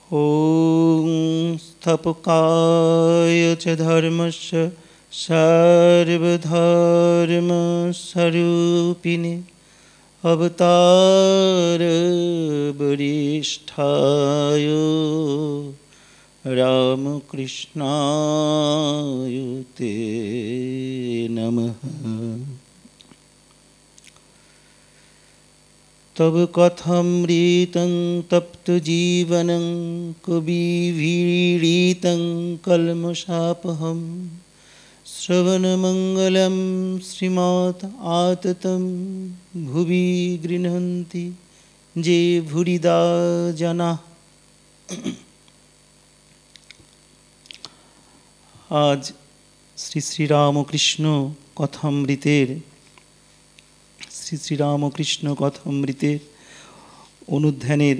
ॐ स्थपकाय च धर्मस्य सर्वधर्मस्वरूपिणे अवतार वरिष्ठाय रामकृष्णाय ते नमः। तव कथमृतं तप्तजीवनं कविभिरीडितं कल्मषापहं श्रवणमङ्गलं श्रीमद् आततं भुवि गृह्णन्ति जे भूरिदा जनाः। आज श्री श्री रामकृष्ण कथामृतेर श्री श्री रामकृष्ण कथामृतेर अनुध्यानेर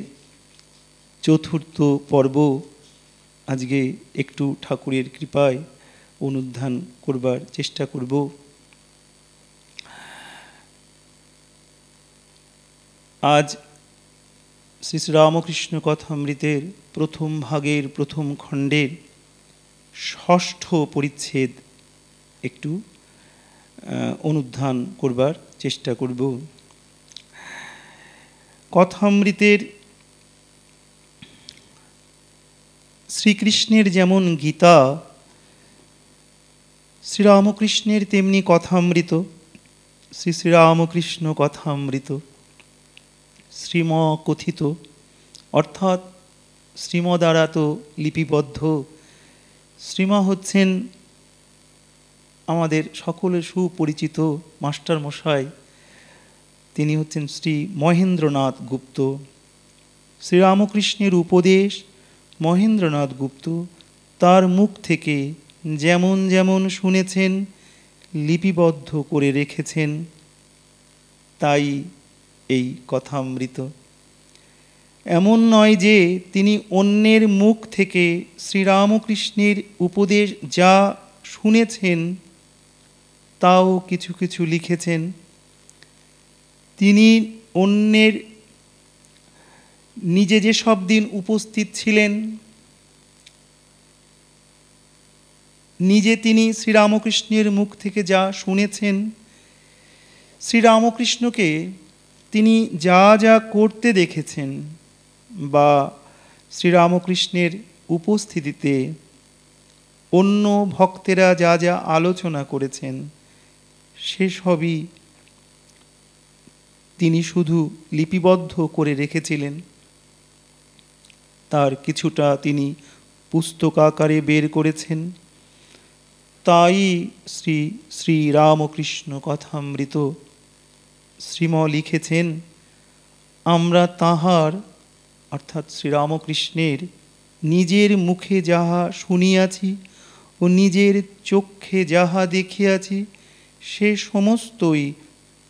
चतुर्थ पर्व आज के एकटू ठाकुरेर कृपाय अनुध्यान करबार चेष्टा करब। आज श्री श्री रामकृष्ण कथामृतेर प्रथम भागेर प्रथम खंडेर षष्ठ परिच्छेद एकटू अनुध्यान करबार चेष्टा करब। कथामृतेर श्रीकृष्णेर जेमन गीता श्रीरामकृष्णेर तेमनी कथामृत श्री श्रीरामकृष्ण कथामृत श्रीम कथित अर्थात श्रीम द्वारा तो लिपिबद्ध। श्रीमा हच्छेन आमादेर सकलेर सुपरिचित मास्टर मशाई, तिनी हच्छेन श्री महेंद्रनाथ गुप्त। श्रीरामकृष्णेर उपदेश महेंद्रनाथ गुप्त तार मुख थेके जेमन जेमन शुनेछेन लिपिबद्ध करे रेखेछेन ताई एई कथामृत। एमन नय जे तिनी अन्येर मुख थेके श्रीरामकृष्णेर उपदेश जा शुनेछेन ताओ किछु किछु लिखेछेन। तिनी अन्येर निजे जे सब दिन उपस्थित छिलेन, निजे तिनी श्रीरामकृष्णेर मुख थेके जा शुनेछेन, श्रीरामकृष्णके तिनी जा जा करते देखेछेन बा श्रीरामकृष्णेर उपस्थितिते अन्य भक्तेरा जा जा आलोचना करेछेन से सबई तिनी शुधु लिपिबद्ध करे रेखेछिलेन। तार किछुटा तिनी पुस्तक आकारे बेर करेछेन। ताई श्री श्री रामकृष्ण कथामृत श्रीम लिखेछेन, आमरा ताहार अर्थात श्रीरामकृष्णेर निजेर मुखे जाहा शुनियाछि ओ निजेर चक्षे जाहा देखियाछि से समस्तई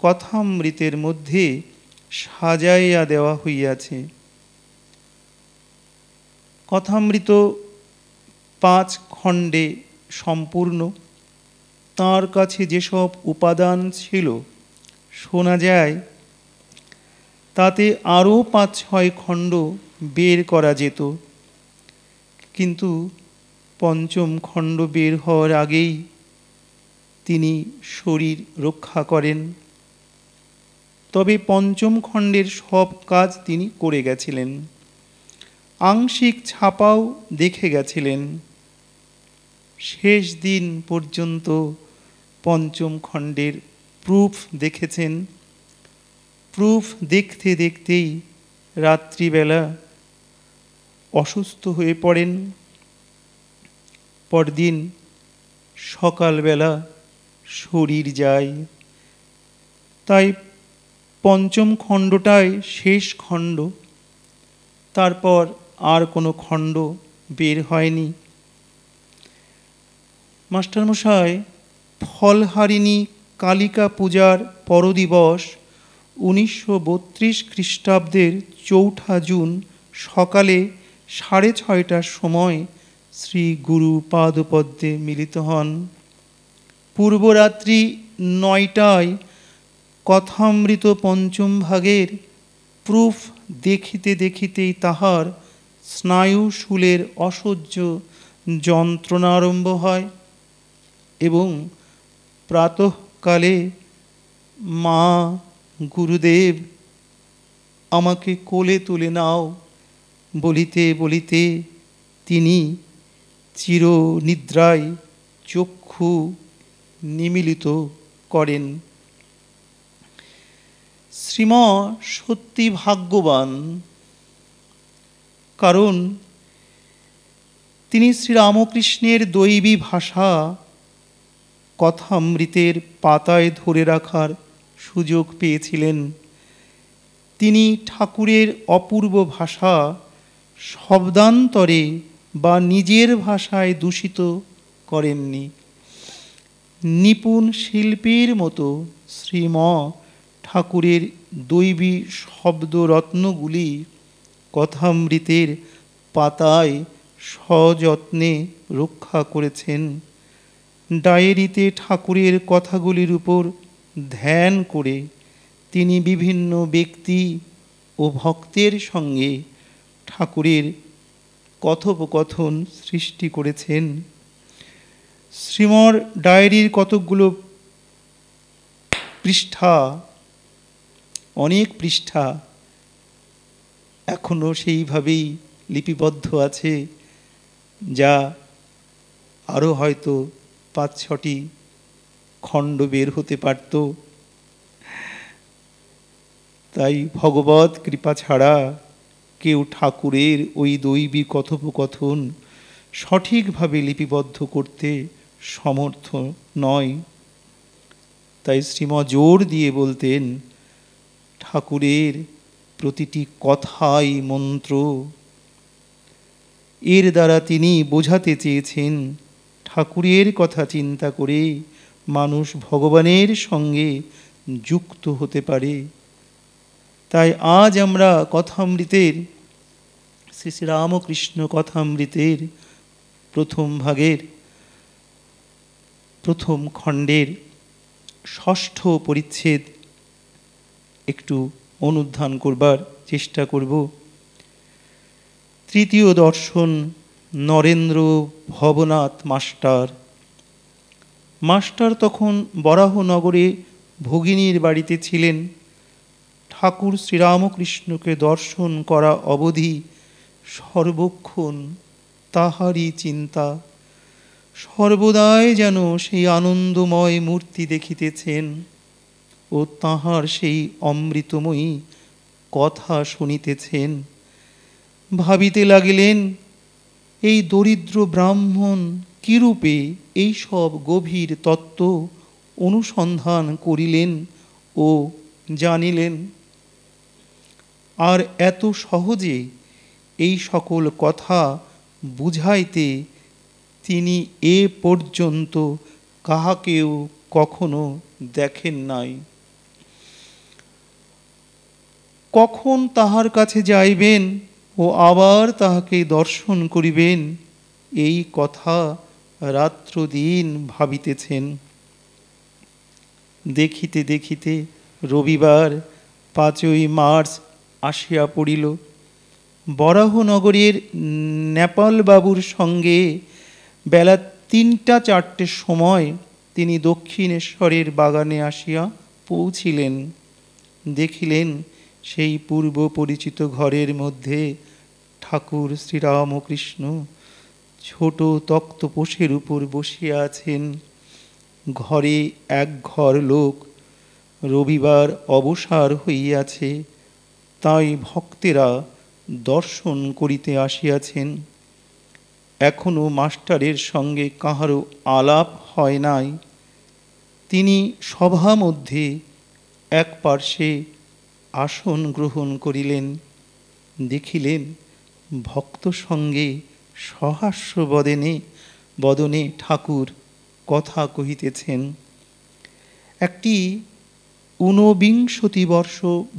कथामृतेर मध्य साजाइया देवा हइयाछे। कथामृत 5 खंडे सम्पूर्ण। तार काछे जेसब उपादान छिलो शोना जाय ताते आरो 5-6 खंड बेर करा जेत, किन्तु पंचम खंड बेर हওয়ার আগেই তিনি शरीर रक्षा करें। तबे पंचम खंडेर सब काज তিনি করে গেছিলেন, आंशिक ছাপাও দেখে গেছিলেন। শেষ দিন পর্যন্ত पंचम खंडेर प्रूफ देखेছেন। प्रूफ देखते देखतेई रात्रिबेला असुस्थ हये पड़ेन। परदिन सकाल बेला शरीर जाय। ताई पंचम खंडटाई शेष खंड, तारपर आर कोनो खंड बेर हयनि। मास्टारमशाई फलहारिणी कालिका पूजार परदिवस 1932 ख्रीष्टाब्देर 4 जून सकाले 6:30टार समय श्री गुरु पादपद्मे मिलित हन। पूर्वरात्रि 9टाय कथामृत पंचम भागेर प्रूफ देखिते देखिते ताहार স্নায়ুশূলের অসহ্য যন্ত্রণা আরম্ভ হয় এবং প্রাতঃকালে মা, গুরুদেব আমাকে কোলে তুলে নাও বলিতে বলিতে তিনি চিরনিদ্রায় চক্ষু নিমীলিত করেন। শ্রীম সত্যি ভাগ্যবান, কারণ তিনি শ্রীরামকৃষ্ণের দৈবী ভাষা কথামৃতের পাতায় ধরে রাখার সুযোগ পেয়েছিলেন। তিনি ঠাকুরের অপূর্ব ভাষা শব্দান্তরে বা নিজের ভাষায় দূষিত করেননি। নিপুণ শিল্পীর মতো শ্রীম ঠাকুরের দৈবী শব্দরত্নগুলি কথামৃতের পাতায় সযত্নে রক্ষা করেছেন। ডায়েরিতে ঠাকুরের কথাগুলির উপর ধ্যান করে তিনি বিভিন্ন ব্যক্তি ও ভক্তের সঙ্গে ঠাকুরের কথোপকথন সৃষ্টি করেছেন। শ্রীমর ডায়েরির কতকগুলো পৃষ্ঠা, অনেক পৃষ্ঠা এখনও সেইভাবেই লিপিবদ্ধ আছে, যা আরও হয়তো ৫-৬টি খণ্ড বের হতে পারত। তাই ভগবৎ কৃপা ছাড়া কেউ ঠাকুরের ওই দৈবী কথোপকথন সঠিকভাবে লিপিবদ্ধ করতে সমর্থ নয়। তাই শ্রীম জোর দিয়ে বলতেন, ঠাকুরের প্রতিটি কথাই মন্ত্র। এর দ্বারা তিনি বোঝাতে চেয়েছেন ঠাকুরের কথা চিন্তা করে মানুষ ভগবানের সঙ্গে যুক্ত হতে পারে। তাই আজ আমরা কথামৃতের, শ্রী শ্রীরামকৃষ্ণ কথামৃতের প্রথম ভাগের প্রথম খণ্ডের ৬ষ্ঠ পরিচ্ছেদ একটু অনুধ্যান করবার চেষ্টা করব। তৃতীয় দর্শন, নরেন্দ্র ভবনাথ মাস্টার। মাস্টার তখন বরাহনগরে ভগিনীর বাড়িতে ছিলেন। ঠাকুর শ্রীরামকৃষ্ণকে দর্শন করা অবধি সর্বক্ষণ তাহারই চিন্তা। সর্বদাই যেন সেই আনন্দময় মূর্তি দেখিতেছেন ও তাহার সেই অমৃতময়ী কথা শুনিতেছেন। ভাবিতে লাগিলেন, এই দরিদ্র ব্রাহ্মণ কিরূপে এই সব গভীর তত্ত্ব অনুসন্ধান করিলেন ও জানিলেন, আর এত সহজে এই সকল কথা বুঝাইতে তিনি এ পর্যন্ত কাহাকেও কখনো দেখেন নাই। কখন তাহার কাছে যাইবেন ও আবার তাহাকে দর্শন করিবেন, এই কথা রাত্রদিন ভাবিতেছেন। দেখিতে দেখিতে রবিবার ৫ই মার্চ আসিয়া পড়িল। বরাহনগরের নেপালবাবুর সঙ্গে বেলা ৩টা-৪টের সময় তিনি দক্ষিণেশ্বরের বাগানে আসিয়া পৌঁছিলেন। দেখিলেন সেই পূর্ব পরিচিত ঘরের মধ্যে ঠাকুর শ্রীরামকৃষ্ণ ছোট তক্তপোষের উপর বসিয়া আছেন। ঘরে এক ঘর লোক। রবিবার অবসর হইয়াছে, তাই ভক্তেরা দর্শন করিতে আসিয়াছেন। এখনো মাস্টারের সঙ্গে কাহারও আলাপ হয় নাই। তিনি সভা মধ্যে এক পার্শ্বে আসন গ্রহণ করিলেন। দেখিলেন ভক্ত সঙ্গে সহাস্য বদনে ঠাকুর কথা কহিতেছেন। একটি ঊনবিংশতি বর্ষ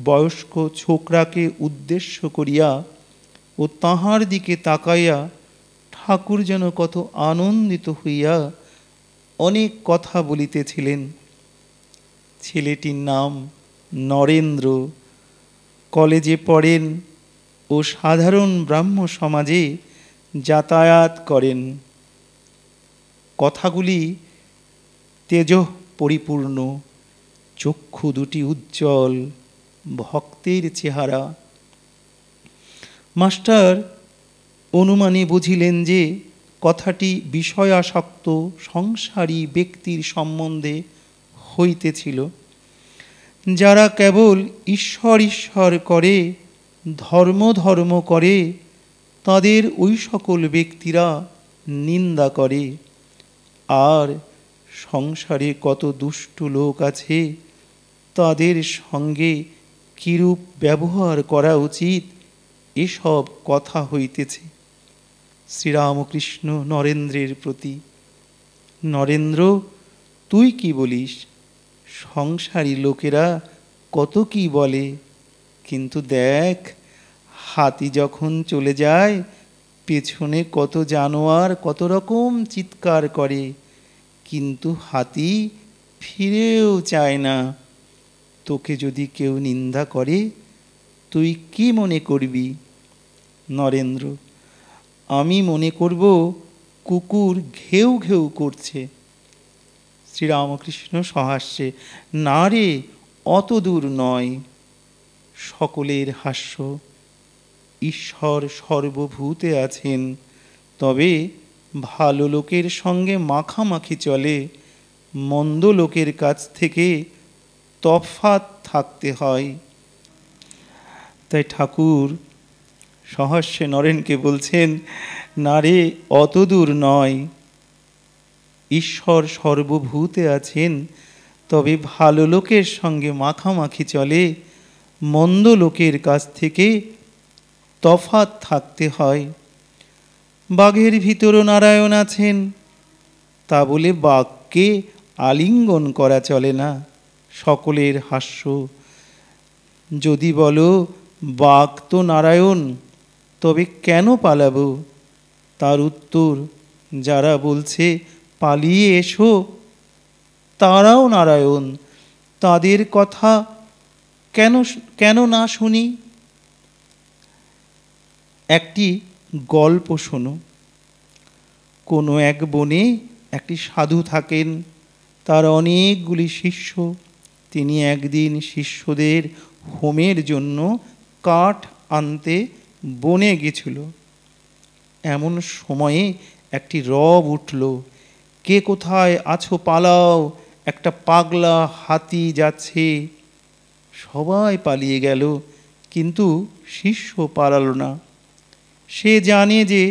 বয়স্ক ছোকরাকে উদ্দেশ্য করিয়া ও তাহার দিকে তাকাইয়া ঠাকুর যেন কত আনন্দিত হইয়া অনেক কথা বলিতেছিলেন। ছেলেটির নাম নরেন্দ্র, কলেজে পড়েন, ও সাধারণ ব্রাহ্ম সমাজে যাতায়াত করেন। কথাগুলি তেজ পরিপূর্ণ, চক্ষু দুটি উজ্জ্বল, ভক্তের চেহারা। মাস্টার অনুমানে বুঝিলেন যে কথাটি বিষয়াসক্ত সংসারী ব্যক্তির সম্বন্ধে হইতেছিল। যারা কেবল ঈশ্বর ঈশ্বর করে, ধর্ম ধর্ম করে, তাদের ওই সকল ব্যক্তিরা নিন্দা করে। আর সংসারে কত দুষ্ট লোক আছে, তাদের সঙ্গে কিরূপ ব্যবহার করা উচিত, এসব কথা হইতেছে। শ্রীরামকৃষ্ণ নরেন্দ্রের প্রতি: নরেন্দ্র, তুই কি বলিস? সংসারী লোকেরা কত কি বলে, কিন্তু দেখ, হাতি যখন চলে যায়, পেছনে কত জানোয়ার কত রকম চিৎকার করে, কিন্তু হাতি ফিরেও চায় না। তোকে যদি কেউ নিন্দা করে, তুই কি মনে করবি? নরেন্দ্র: আমি মনে করব কুকুর ঘেউ ঘেউ করছে। শ্রীরামকৃষ্ণ সহাস্যে: না রে, অত দূর নয়। সকলের হাস্য। ঈশ্বর সর্বভূতে আছেন, তবে ভালো লোকের সঙ্গে মাখামাখি চলে, মন্দ লোকের কাছ থেকে তফাৎ থাকতে হয়। তাই ঠাকুর সহাস্যে নরেনকে বলছেন, না রে, অত দূর নয়। ঈশ্বর সর্বভূতে আছেন, তবে ভালো লোকের সঙ্গে মাখামাখি চলে, মন্দ লোকের কাছ থেকে তফাৎ থাকতে হয়। বাঘের ভিতরও নারায়ণ আছেন, তা বলে বাঘকে আলিঙ্গন করা চলে না। সকলের হাস্য। যদি বলো বাঘ তো নারায়ণ, তবে কেন পালাবো? তার উত্তর, যারা বলছে পালিয়ে এসো, তারাও নারায়ণ, তাদের কথা কেন না শুনি? একটি গল্প শোনো। কোনো এক বনে একটি সাধু থাকেন, তার অনেকগুলি শিষ্য। তিনি একদিন শিষ্যদের হোমের জন্য কাঠ আনতে বনে গেছিল। এমন সময়ে একটি রব উঠল, কে কোথায় আছো পালাও, একটা পাগলা হাতি যাচ্ছে। সবাই পালিয়ে গেল, কিন্তু শিষ্য পালালো না। সে জানে যে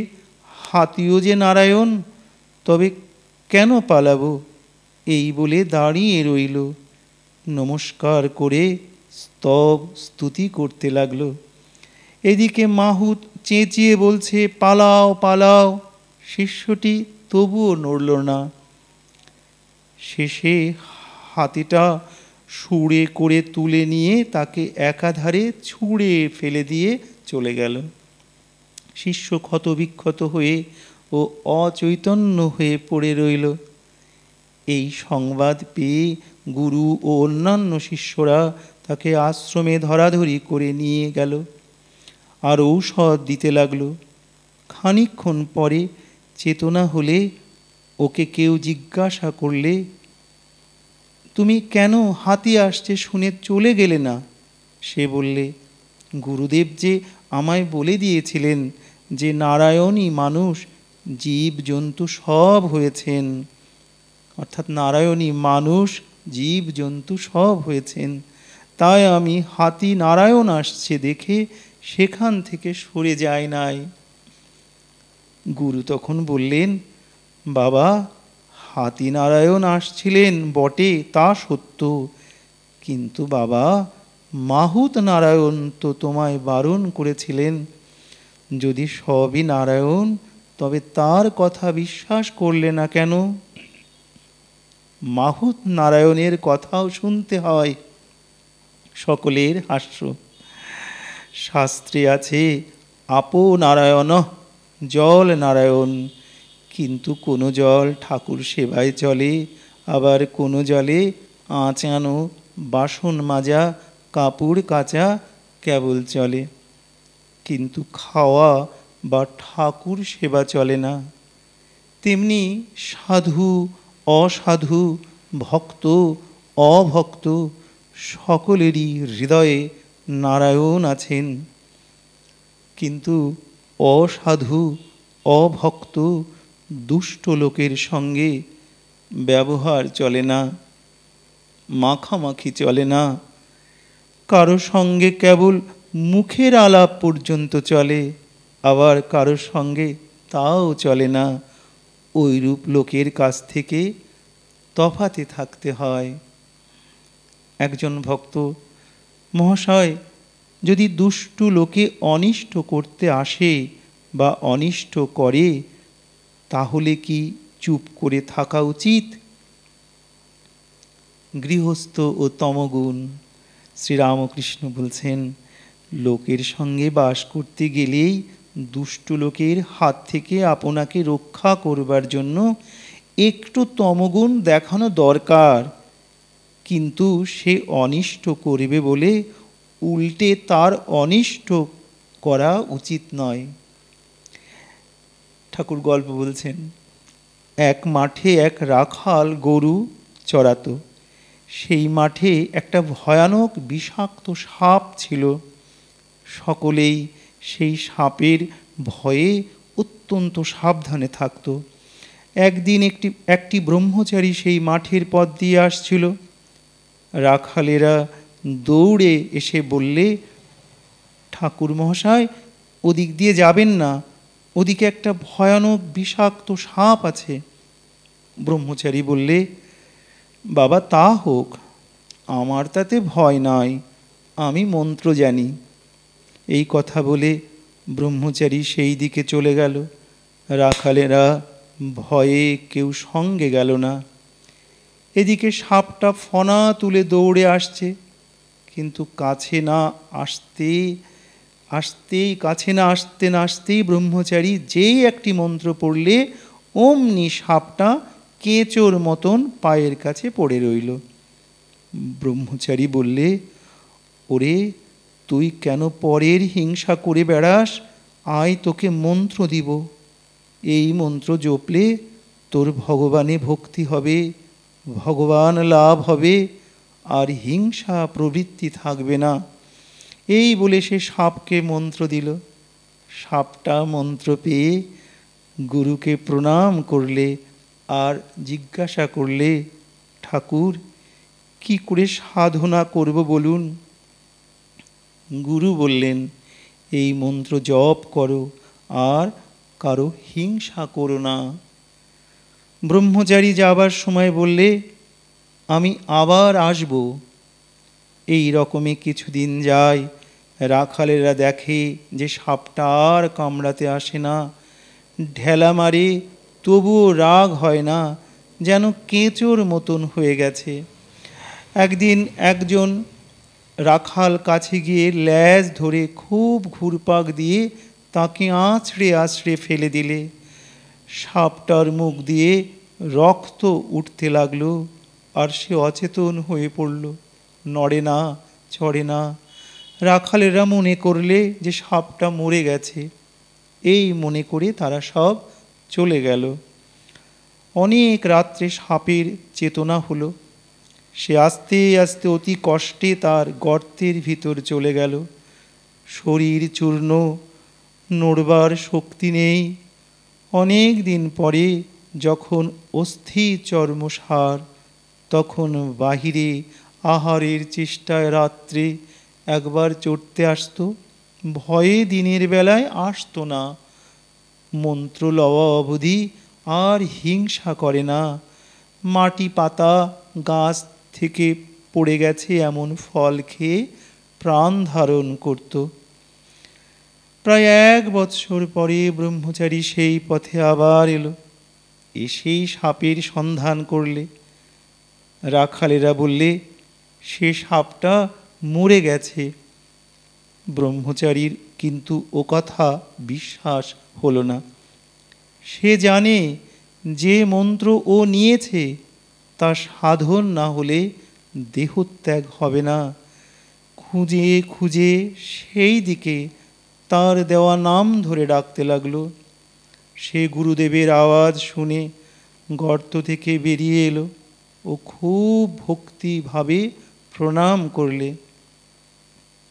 হাতিও যে নারায়ণ, তবে কেন পালাবো, এই বলে দাঁড়িয়ে রইল। নমস্কার করে স্তুতি করতে লাগলো। এদিকে মাহুত চেঁচিয়ে বলছে, পালাও পালাও। শিষ্যটি তবুও নড়ল না। শেষে হাতিটা সুরে করে তুলে নিয়ে তাকে একাধারে ছুঁড়ে ফেলে দিয়ে চলে গেল। শিষ্য ক্ষতবিক্ষত হয়ে ও অচৈতন্য হয়ে পড়ে রইল। এই সংবাদ পেয়ে গুরু ও অন্যান্য শিষ্যরা তাকে আশ্রমে ধরাধরি করে নিয়ে গেল আর ঔষধ দিতে লাগলো। খানিকক্ষণ পরে চেতনা হলে ওকে কেউ জিজ্ঞাসা করলে, তুমি কেন হাতি আসছে শুনে চলে গেলে না? সে বললে, গুরুদেব যে আমায় বলে দিয়েছিলেন যে নারায়ণই মানুষ জীব জন্তু সব হয়েছেন, অর্থাৎ নারায়ণই মানুষ জীব জন্তু সব হয়েছেন, তাই আমি হাতি নারায়ণ আসছে দেখে সেখান থেকে সরে যায় নাই। গুরু তখন বললেন, বাবা, হাতি নারায়ণ আসছিলেন বটে, তা সত্য, কিন্তু বাবা, মাহুত নারায়ণ তো তোমায় বারণ করেছিলেন। যদি সবই নারায়ণ, তবে তার কথা বিশ্বাস করলে না কেন? মাহুত নারায়ণের কথাও শুনতে হয়। সকলের হাস্য। শাস্ত্রে আছে আপো নারায়ণ, জল নারায়ণ, কিন্তু কোনো জল ঠাকুর সেবায় চলে, আবার কোনো জলে আঁচানো, বাসন মাজা, কাপড় কাচা কেবল চলে। কিন্তু খাওয়া বা ঠাকুর সেবা চলে না। তেমনি সাধু অসাধু, ভক্ত অভক্ত সকলেরই হৃদয়ে নারায়ণ আছেন, কিন্তু অসাধু অভক্ত দুষ্ট লোকের সঙ্গে ব্যবহার চলে না, মাখামাখি চলে না। কারো সঙ্গে কেবল মুখের আলাপ পর্যন্ত চলে, আবার কারো সঙ্গে তাও চলে না। ওইরূপ লোকের কাছ থেকে তফাতে থাকতে হয়। একজন ভক্ত, মহাশয়, যদি দুষ্টু লোকে অনিষ্ট করতে আসে বা অনিষ্ট করে, তাহলে কি চুপ করে থাকা উচিত? গৃহস্থ ও তমগুণ। শ্রীরামকৃষ্ণ বলছেন, লোকের সঙ্গে বাস করতে গেলেই দুষ্ট লোকের হাত থেকে আপনাকে রক্ষা করবার জন্য একটু তমগুণ দেখানো দরকার, কিন্তু সে অনিষ্ট করবে বলে উল্টে তার অনিষ্ট করা উচিত নয়। ঠাকুর গল্প বলছেন, এক মাঠে এক রাখাল গরু চড়াতো। সেই মাঠে একটা ভয়ানক বিষাক্ত সাপ ছিল। সকলেই সেই সাপের ভয়ে অত্যন্ত সাবধানে থাকত। একদিন একটি ব্রহ্মচারী সেই মাঠের পথ দিয়ে আসছিল। রাখালেরা দৌড়ে এসে বললে, ঠাকুর মহাশয়, ওদিক দিয়ে যাবেন না, ওদিকে একটা ভয়ানক বিষাক্ত সাপ আছে। ব্রহ্মচারী বললে, বাবা, তা হোক, আমার তাতে ভয় নাই, আমি মন্ত্র জানি। এই কথা বলে ব্রহ্মচারী সেই দিকে চলে গেল। রাখালেরা ভয়ে কেউ সঙ্গে গেল না। এদিকে সাপটা ফনা তুলে দৌড়ে আসছে, কিন্তু কাছে না আসতেই ব্রহ্মচারী যেই একটি মন্ত্র পড়লে অমনি সাপটা কেঁচোর মতন পায়ের কাছে পড়ে রইল। ব্রহ্মচারী বললে, ওরে, তুই কেন পরের হিংসা করে বেড়াস? আয়, তোকে মন্ত্র দিব। এই মন্ত্র জপলে তোর ভগবানে ভক্তি হবে, ভগবান লাভ হবে, আর হিংসা প্রবৃত্তি থাকবে না। এই বলে সে সাপকে মন্ত্র দিল। সাপটা মন্ত্র পেয়ে গুরুকে প্রণাম করলে আর জিজ্ঞাসা করলে, ঠাকুর, কি করে সাধনা করব বলুন? গুরু বললেন, এই মন্ত্র জপ করো আর কারো হিংসা করো না। ব্রহ্মচারী যাবার সময় বললে, আমি আবার আসব। এই রকমই কিছুদিন যায়। রাখালেরা দেখে যে সাপটা আর কামড়াতে আসে না, ঢেলা মারে, তবুও রাগ হয় না, যেন কেঁচোর মতন হয়ে গেছে। একদিন একজন রাখাল কাছে গিয়ে ল্যাজ ধরে খুব ঘুরপাক দিয়ে তাকে আঁচড়ে আঁচড়ে ফেলে দিলে। সাপটার মুখ দিয়ে রক্ত উঠতে লাগলো, আর সে অচেতন হয়ে পড়ল, নড়ে না, চড়ে না। রাখালেরা মনে করলে যে সাপটা মরে গেছে। এই মনে করে তারা সব চলে গেল। অনেক রাত্রে সাপের চেতনা হলো। সে আস্তে আস্তে অতি কষ্টে তার গর্তের ভিতর চলে গেল। শরীর চূর্ণ, নড়বার শক্তি নেই। অনেক দিন পরে যখন অস্থি চর্মসার, তখন বাহিরে আহারের চেষ্টায় রাত্রে একবার চড়তে আসতো। ভয়ে দিনের বেলায় আসতো না। মন্ত্র লওয়া অবধি আর হিংসা করে না। মাটি পাতা গাছ থেকে পড়ে গেছে এমন ফল খেয়ে প্রাণ ধারণ করত। প্রায় 1 বৎসর পরে ব্রহ্মচারী সেই পথে আবার এলো। এসেই সাপের সন্ধান করলে। রাখালেরা বললে, সে সাপটা মরে গেছে। ব্রহ্মচারীর কিন্তু ও কথা বিশ্বাস হলো না। সে জানে যে মন্ত্র ও নিয়েছে তা সাধন না হলে দেহত্যাগ হবে না। খুঁজে খুঁজে সেই দিকে তার দেওয়া নাম ধরে ডাকতে লাগলো। সে গুরুদেবের আওয়াজ শুনে গর্ত থেকে বেরিয়ে এলো ও খুব ভক্তিভাবে প্রণাম করলে।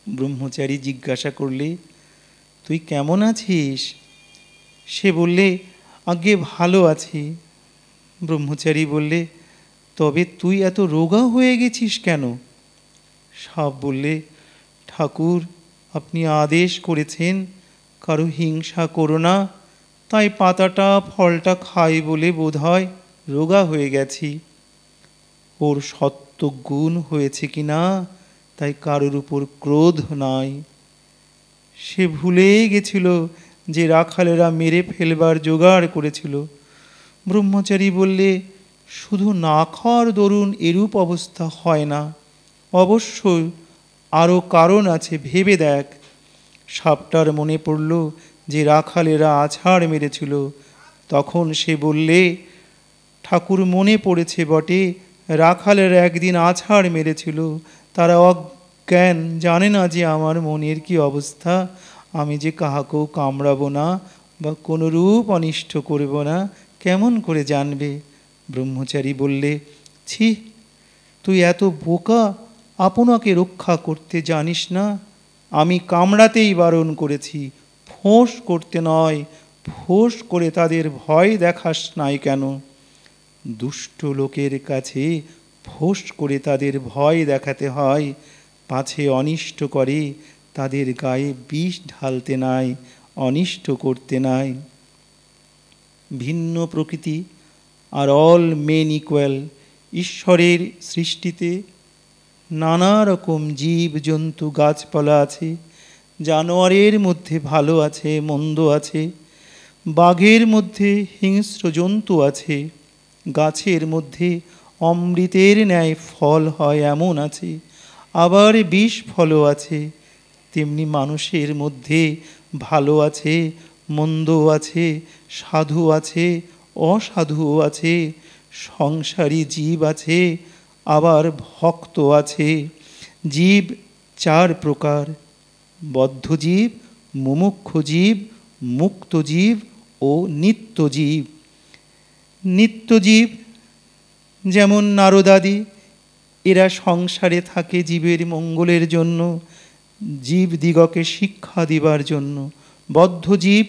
ব্রহ্মচারী জিজ্ঞাসা করলে, তুই কেমন আছিস? সে বললে, আগে ভালো আছি। ব্রহ্মচারী বললে, তবে তুই এত রোগা হয়ে গেছিস কেন? সাপ বললে, ঠাকুর, আপনি আদেশ করেছেন কারো হিংসা করো না, তাই পাতাটা ফলটা খাই বলে বোধ হয় রোগা হয়ে গেছি। ওর সত্ত্বগুণ হয়েছে কি না তাই কারোর উপর ক্রোধ নাই। সে ভুলেই গেছিল যে রাখালেরা মেরে ফেলবার জোগাড় করেছিল। ব্রহ্মচারী বললে, শুধু না খাওয়ার দরুন এরূপ অবস্থা হয় না, অবশ্যই আরও কারণ আছে, ভেবে দেখ। সাপটার মনে পড়ল যে রাখালেরা আছাড় মেরেছিল। তখন সে বললে, ঠাকুর, মনে পড়েছে বটে, রাখালেরা একদিন আছাড় মেরেছিল। তারা অজ্ঞান, জানে না যে আমার মনের কি অবস্থা। আমি যে কাহাকেও কামড়াবো না বা কোনোরূপ অনিষ্ট করব না, কেমন করে জানবে? ব্রহ্মচারী বললে, ছি, তুই এত বোকা, আপনাকে রক্ষা করতে জানিস না? আমি কামড়াতেই বারণ করেছি, ফোঁস করতে নয়। ফোঁস করে তাদের ভয় দেখাস নাই কেন? দুষ্ট লোকের কাছে ফোঁস করে তাদের ভয় দেখাতে হয়, পাছে অনিষ্ট করে, তাদের গায়ে বিষ ঢালতে নাই, অনিষ্ট করতে নাই। ভিন্ন প্রকৃতি আর অল মেন ইকুয়াল। ঈশ্বরের সৃষ্টিতে নানা রকম জীব জন্তু গাছপালা আছে। জানোয়ারের মধ্যে ভালো আছে, মন্দ আছে। বাঘের মধ্যে হিংস্র জন্তু আছে। গাছের মধ্যে অমৃতের ন্যায় ফল হয় এমন আছে, আবার বিষ ফলও আছে। তেমনি মানুষের মধ্যে ভালো আছে, মন্দ আছে, সাধু আছে, অসাধুও আছে। সংসারী জীব আছে, আবার ভক্ত আছে। জীব চার প্রকার: বদ্ধ জীব, মুমুক্ষ জীব, মুক্ত জীব ও নিত্য জীব। নিত্য জীব যেমন নারদাদি, এরা সংসারে থাকে জীবের মঙ্গলের জন্য, জীবদিগকে শিক্ষা দিবার জন্য। বদ্ধ জীব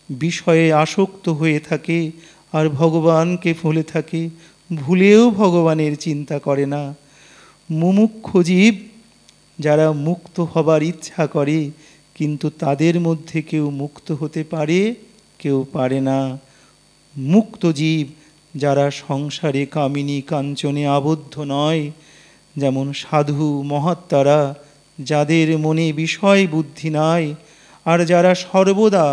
বিষয়ে আসক্ত হয়ে থাকে আর ভগবানকে ভুলে থাকে, ভুলেও ভগবানের চিন্তা করে না। মুমুক্ষ জীব যারা মুক্ত হবার ইচ্ছা করে, কিন্তু তাদের মধ্যে কেউ মুক্ত হতে পারে, কেউ পারে না। মুক্ত জীব যারা সংসারে কামিনী কাঞ্চনে আবদ্ধ নয়, যেমন সাধু মহাত্মারা, যাদের মনে বিষয় বুদ্ধি নাই, আর যারা সর্বদা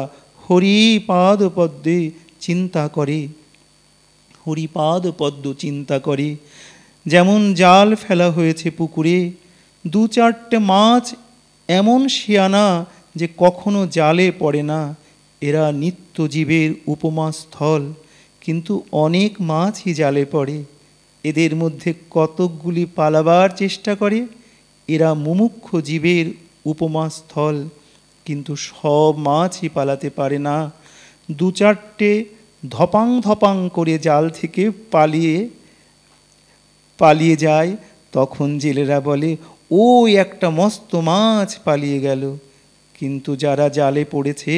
হরিপাদ পদ্মে চিন্তা করে, হরিপাদ পদ্ম চিন্তা করে। যেমন জাল ফেলা হয়েছে পুকুরে, দু চারটে মাছ এমন শিয়ানা যে কখনো জালে পড়ে না, এরা নিত্য জীবের উপমা স্থল, কিন্তু অনেক মাছই জালে পড়ে। এদের মধ্যে কতকগুলি পালাবার চেষ্টা করে, এরা মুমুক্ষ জীবের উপমা স্থল, কিন্তু সব মাছই পালাতে পারে না। দু চারটে ধপাং ধপাং করে জাল থেকে পালিয়ে যায়, তখন জেলেরা বলে, ওই একটা মস্ত মাছ পালিয়ে গেল। কিন্তু যারা জালে পড়েছে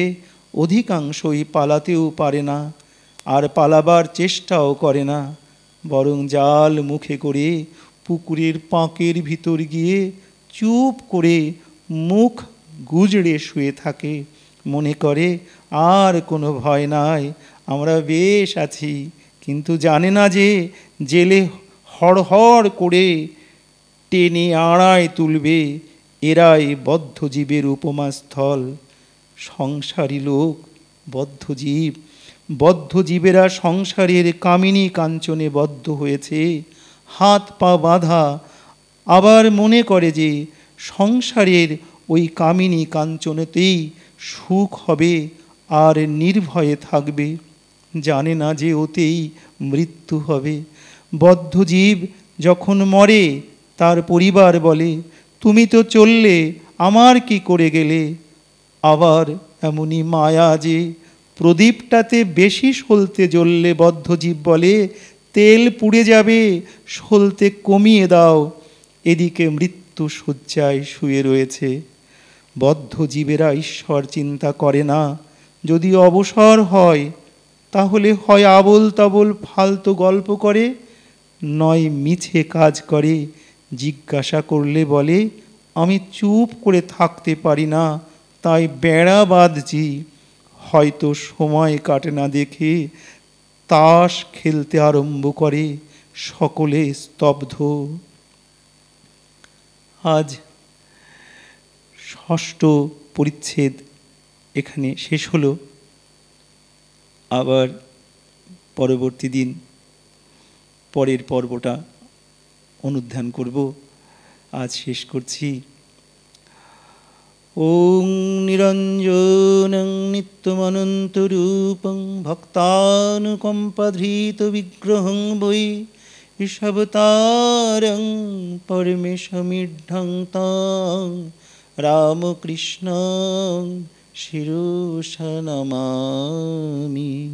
অধিকাংশই পালাতেও পারে না, আর পালাবার চেষ্টাও করে না, বরং জাল মুখে করে পুকুরের পাঁকের ভিতর গিয়ে চুপ করে মুখ গুজড়ে শুয়ে থাকে, মনে করে আর কোনো ভয় নাই, আমরা বেশ আছি। কিন্তু জানে না যে জেলে হড়হড় করে টেনে আড়ায় তুলবে। এরাই বদ্ধ জীবের উপমা স্থল। সংসারী লোক বদ্ধ জীব। বদ্ধ জীবেরা সংসারের কামিনী কাঞ্চনে বদ্ধ হয়েছে, হাত পা বাঁধা, আবার মনে করে যে সংসারের ওই কামিনী কাঞ্চনেতেই সুখ হবে আর নির্ভয়ে থাকবে। জানে না যে ওতেই মৃত্যু হবে। বদ্ধ জীব যখন মরে, তার পরিবার বলে, তুমি তো চললে, আমার কি করে গেলে? আবার এমনই মায়া যে প্রদীপটাতে বেশি সলতে জ্বললে বদ্ধজীব বলে তেল পুড়ে যাবে, সলতে কমিয়ে দাও। এদিকে মৃত্যু শয্যায় শুয়ে রয়েছে। বদ্ধজীবেরা ঈশ্বর চিন্তা করে না। যদি অবসর হয় তাহলে হয় আবোল তাবোল ফালতু গল্প করে, নয় মিছে কাজ করে। জিজ্ঞাসা করলে বলে আমি চুপ করে থাকতে পারি না, তাই বেড়া বাঁধছি। হয়তো সময় কাটে না দেখে তাস খেলতে আরম্ভ করে। সকলে স্তব্ধ। আজ ষষ্ঠ পরিচ্ছেদ এখানে শেষ হলো। আবার পরবর্তী দিন পরের পর্বটা অনুধ্যান করব। আজ শেষ করছি। ওং নিরঞ্জনং নিত্যমনন্তরূপং ভক্তানুকম্পাধৃত বিগ্রহং বৈ ঋষভতারং পরমেশমিঢ্ঢং তাং রামকৃষ্ণং শিরসা নমামি।